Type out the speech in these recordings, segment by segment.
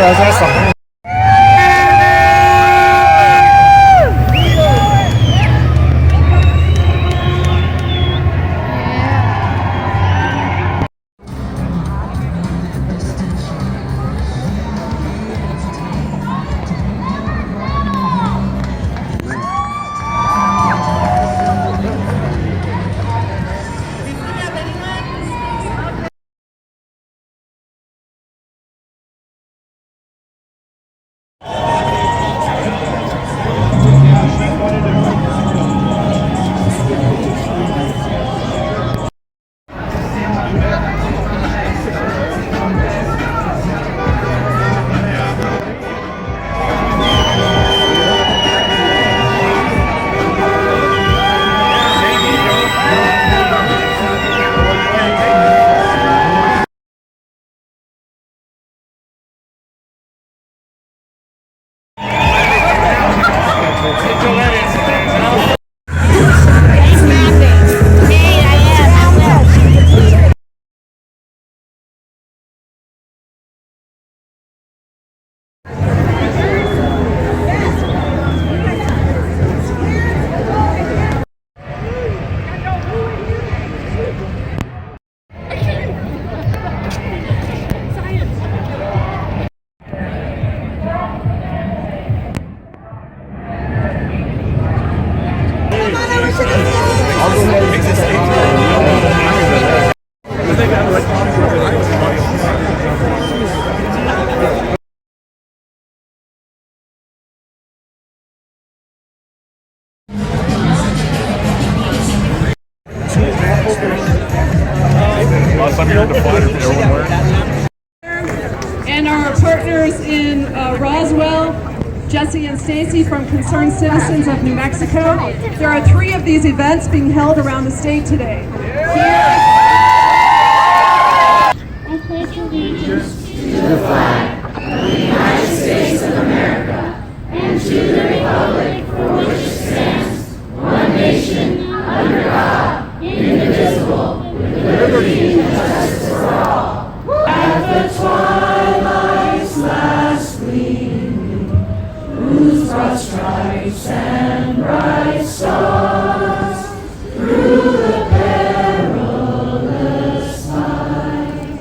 Gracias. And our partners in Roswell, Jesse and Stacy from Concerned Citizens of New Mexico. There are 3 of these events being held around the state today. I pledge allegiance to the flag of the United States of America and to the republic for which it stands, one nation, under God, indivisible, with liberty and justice for all. At the twilight's last gleaming, whose broad stripes and bright stars through the perilous fight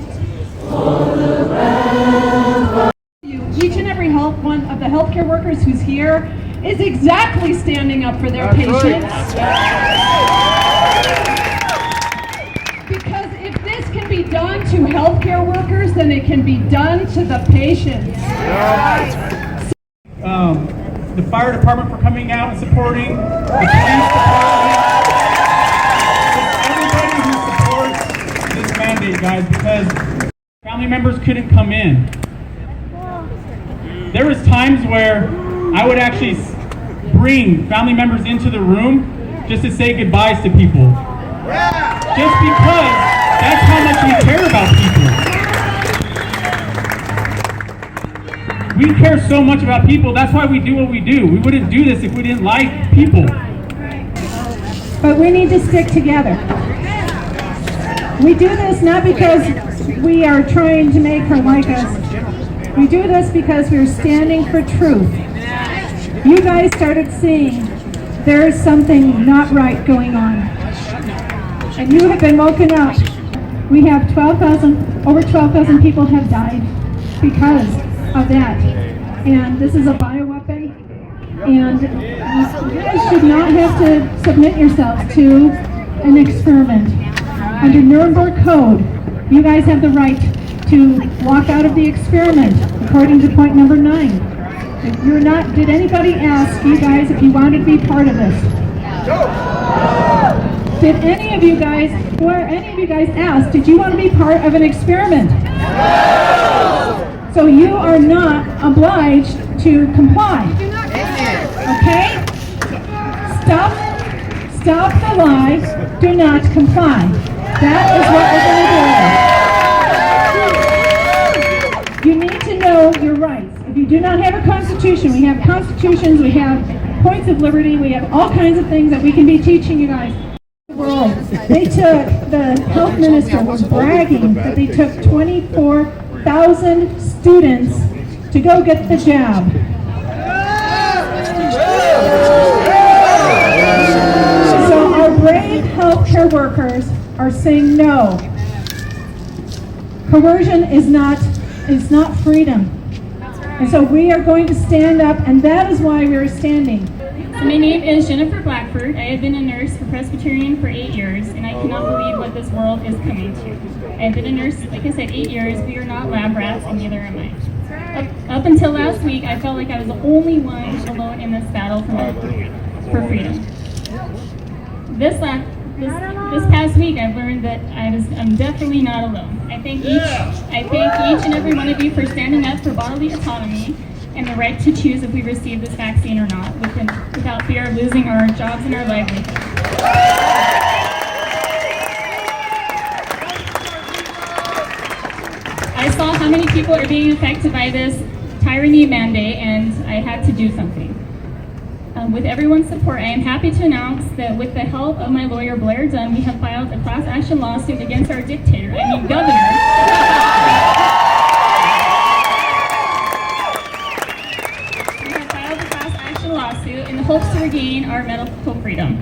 for the red. Each and every one of the healthcare workers who's here is exactly standing up for their patients. Because if this can be done to healthcare workers, then it can be done to the patients. The fire department for coming out and supporting, the police department, everybody who supports this mandate, guys, because family members couldn't come in. There was times where I would actually bring family members into the room just to say goodbyes to people. Just because that's how much we care about people. We care so much about people, that's why we do what we do. We wouldn't do this if we didn't like people. But we need to stick together. We do this not because we are trying to make her like us. We do this because we're standing for truth. You guys started seeing there is something not right going on. And you have been woken up. We have over 12,000 people have died because of that. And this is a bioweapon. And you guys should not have to submit yourselves to an experiment. Under Nuremberg Code, you guys have the right to walk out of the experiment, according to point number 9. If you're not, did anybody ask you guys if you wanted to be part of this? Did any of you guys ask, did you want to be part of an experiment? So you are not obliged to comply. Okay? Stop the lie. Do not comply. That is what we're going to do. You need to know your rights. If you do not have a constitution, we have constitutions, we have points of liberty, we have all kinds of things that we can be teaching you guys. They took, the health minister was bragging that they took 24,000 students to go get the jab. So our brave healthcare workers are saying no. Coercion is not freedom. And so we are going to stand up, and that is why we are standing. My name is Jennifer Blackford. I have been a nurse for Presbyterian for 8 years, and I cannot believe what this world is coming to. I've been a nurse, like I said, 8 years. We are not lab rats, and neither am I. Up until last week, I felt like I was the only one alone in this battle for freedom. This past week, I've learned that I'm definitely not alone. I thank each and every one of you for standing up for bodily autonomy and the right to choose if we receive this vaccine or not, without fear of losing our jobs and our livelihoods. I saw how many people are being affected by this tyranny mandate, and I had to do something. With everyone's support, I am happy to announce that with the help of my lawyer Blair Dunn, we have filed a class action lawsuit against our governor. Lawsuit in the hopes to regain our medical freedom.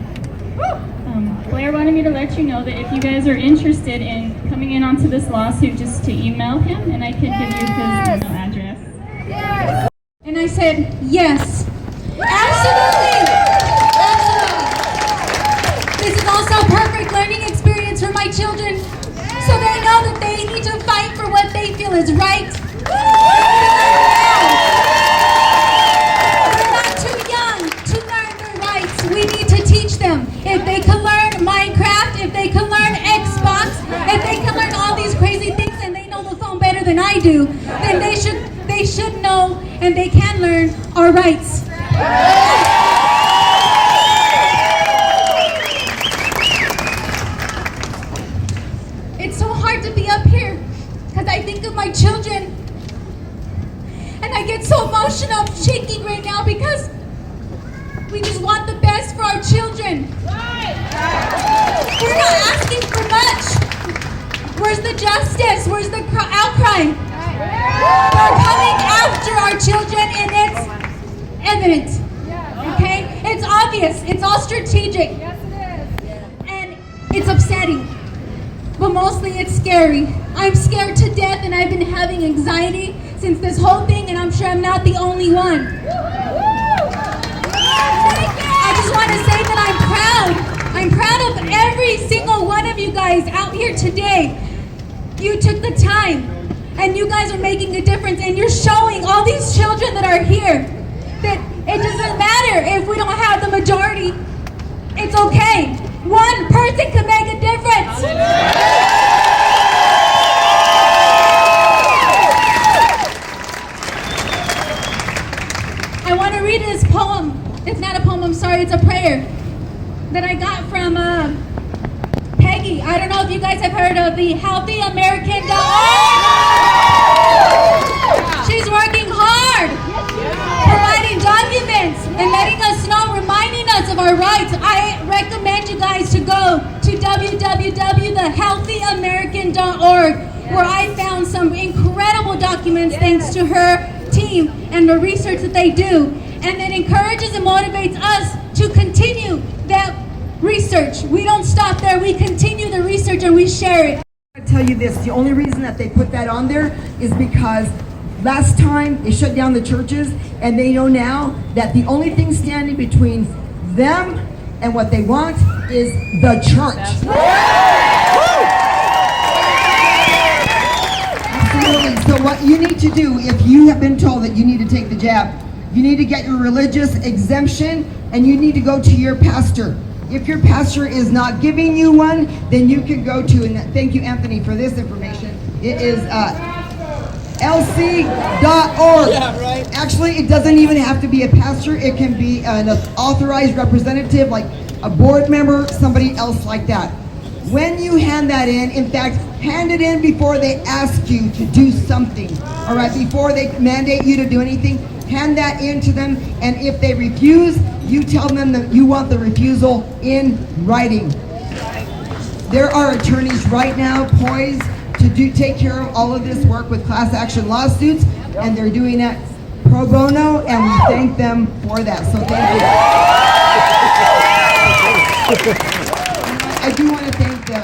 Blair wanted me to let you know that if you guys are interested in coming in onto this lawsuit, just to email him, and I could give you his email address. Yes. And I said, yes. Absolutely. This is also a perfect learning experience for my children, so they know that they need to fight for what they feel is right. If they can learn Minecraft, if they can learn Xbox, if they can learn all these crazy things and they know the phone better than I do, then they should know and they can learn our rights. It's so hard to be up here because I think of my children and I get so emotional, I'm shaking right now because we just want the best for our children. We're not asking for much. Where's the justice? Where's the outcry? We're coming after our children, and it's evident. Okay? It's obvious. It's all strategic. And it's upsetting. But mostly it's scary. I'm scared to death, and I've been having anxiety since this whole thing, and I'm sure I'm not the only one. I just want to say that I'm proud. I'm proud of every single one of you guys out here today. You took the time, and you guys are making a difference, and you're showing all these children that are here that it doesn't matter if we don't have the majority. It's okay. One person can make a difference. I want to read this poem. It's not a poem, I'm sorry, it's a prayer that I got from Peggy. I don't know if you guys have heard of the Healthy American. She's working hard, providing documents and letting us know, reminding us of our rights. I recommend you guys to go to www.thehealthyamerican.org, where I found some incredible documents thanks to her team and the research that they do. And it encourages and motivates us to continue that research. We don't stop there. We continue the research and we share it. I tell you this, the only reason that they put that on there is because last time they shut down the churches, and they know now that the only thing standing between them and what they want is the church. Absolutely. So what you need to do, if you have been told that you need to take the jab, you need to get your religious exemption, and you need to go to your pastor. If your pastor is not giving you one, then you can go to, and thank you, Anthony, for this information. It is lc.org. Yeah, right. Actually, it doesn't even have to be a pastor. It can be an authorized representative, like a board member, somebody else like that. When you hand that in fact, hand it in before they ask you to do something. All right, before they mandate you to do anything, hand that in to them, and if they refuse, you tell them that you want the refusal in writing. There are attorneys right now poised to take care of all of this work with class action lawsuits. and they're doing it pro bono, and we thank them for that. So thank you. I do want to thank the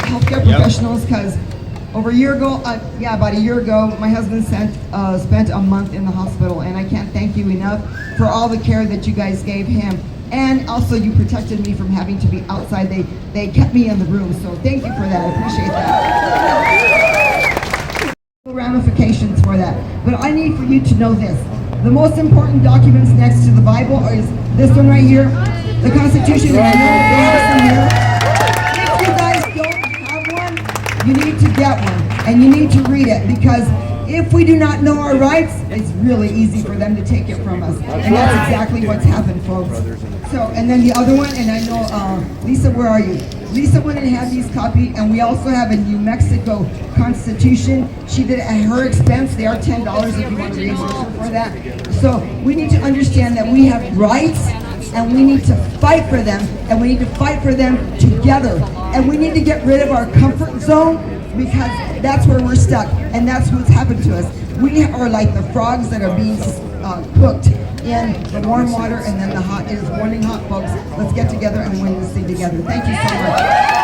healthcare professionals, because over a year ago, about a year ago, my husband spent a month in the hospital, and I can't thank you enough for all the care that you guys gave him. And also, you protected me from having to be outside. They kept me in the room, so thank you for that. I appreciate that. Ramifications for that. But I need for you to know this. The most important documents next to the Bible is this one right here, the Constitution, and I know that they have some here. If you guys don't have one, you need to get one, and you need to read it, because if we do not know our rights, it's really easy for them to take it from us. And that's exactly what's happened, folks. So, and then the other one, and I know, Lisa, where are you? Lisa went and had these copied, and we also have a New Mexico Constitution. She did it at her expense. They are $10 if you want to reimburse her for that. So we need to understand that we have rights, and we need to fight for them, and we need to fight for them together. And we need to get rid of our comfort zone, because that's where we're stuck, and that's what's happened to us. We are like the frogs that are being cooked in the warm water and then the hot. It is boiling hot, folks. Let's get together and win this thing together. Thank you so much.